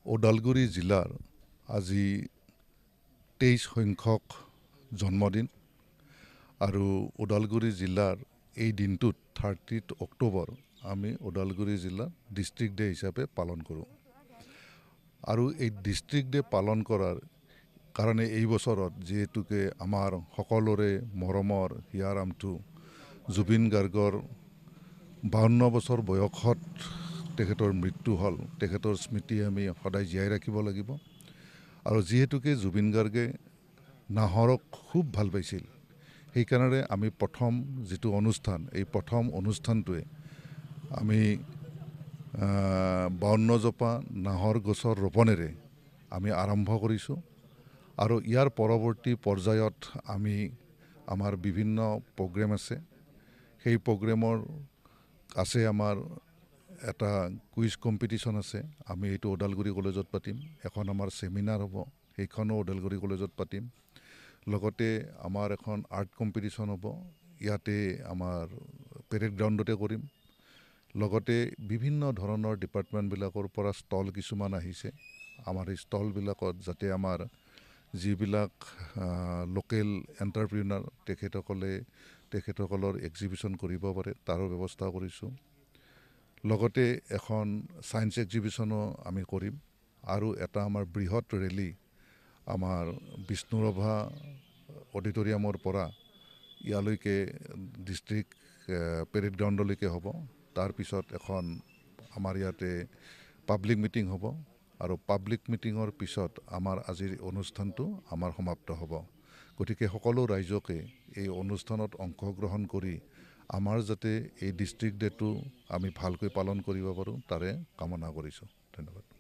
ওদালগুৰি জিলাৰ আজি 23 সংখ্যক জন্মদিন আৰু ওদালগুৰি জিলাৰ এই দিনটোত 30 অক্টোবৰ আমি ওদালগুৰি জিলা ডিষ্ট্ৰিক্ট ডে হিচাপে পালন কৰোঁ আৰু এই ডিষ্ট্ৰিক্ট ডে পালন কৰাৰ কাৰণে এই বছৰত যেহেতুকে আমাৰ সকলোৰে মৰমৰ হিয়াৰামটো জুবিন গাৰ্গৰ 52 বছৰ বয়সত তেখেতৰ মৃত্যু হ'ল তেখেতৰ স্মৃতি আমি সদায় জীয়াই ৰাখিব লাগিব আৰু যেহেতুকে জুবিন গাৰ্গে নাহৰক খুব ভাল পাইছিল সেইকাৰণে আমি প্ৰথম যিটো অনুষ্ঠান এই প্ৰথম অনুষ্ঠানটোৱে আমি 52 জোপা নাহৰ গছৰ ৰোপণেৰে আমি আৰম্ভ কৰিছোঁ আৰু ইয়াৰ পৰৱৰ্তী পৰ্যায়ত আমি আমাৰ বিভিন্ন প্ৰগ্ৰেম আছে সেই প্ৰগ্ৰেমৰ আছে আমাৰ এটা কুইজ কম্পিটিশ্যন আছে আমি এইটো ওদালগুৰি কলেজত পাতিম এখন আমাৰ ছেমিনাৰ হ'ব সেইখনো ওদালগুৰি কলেজত পাতিম লগতে আমাৰ এখন আৰ্ট কম্পিটিশ্যন হ'ব ইয়াতে আমাৰ পেৰেড গ্ৰাউণ্ডতে কৰিম লগতে বিভিন্ন ধৰণৰ ডিপাৰ্টমেণ্টবিলাকৰ পৰা ষ্টল কিছুমান আহিছে আমাৰ এই ষ্টলবিলাকত যাতে আমাৰ যিবিলাক লোকেল এণ্টাৰপ্ৰিনাৰ তেখেতসকলৰ এক্সিবিশ্যন কৰিব পাৰে তাৰো ব্যৱস্থা কৰিছোঁ লগতে এখন ছায়েন্স এক্সিবিশ্যনো আমি কৰিম আৰু এটা আমাৰ বৃহৎ ৰেলী আমাৰ বিষ্ণুৰাভা অডিটৰিয়ামৰ পৰা ইয়ালৈকে ডিষ্ট্ৰিক্ট পেৰেড গ্ৰাউণ্ডলৈকে হ'ব তাৰপিছত এখন আমাৰ ইয়াতে পাব্লিক মিটিং হ'ব আৰু পাব্লিক মিটিঙৰ পিছত আমাৰ আজিৰ অনুষ্ঠানটো আমাৰ সমাপ্ত হ'ব গতিকে সকলো ৰাইজকে এই অনুষ্ঠানত অংশগ্ৰহণ কৰি আমাৰ যাতে এই ডিষ্ট্ৰিক্ট ডেটো আমি ভালকৈ পালন কৰিব পাৰোঁ তাৰে কামনা কৰিছোঁ ধন্যবাদ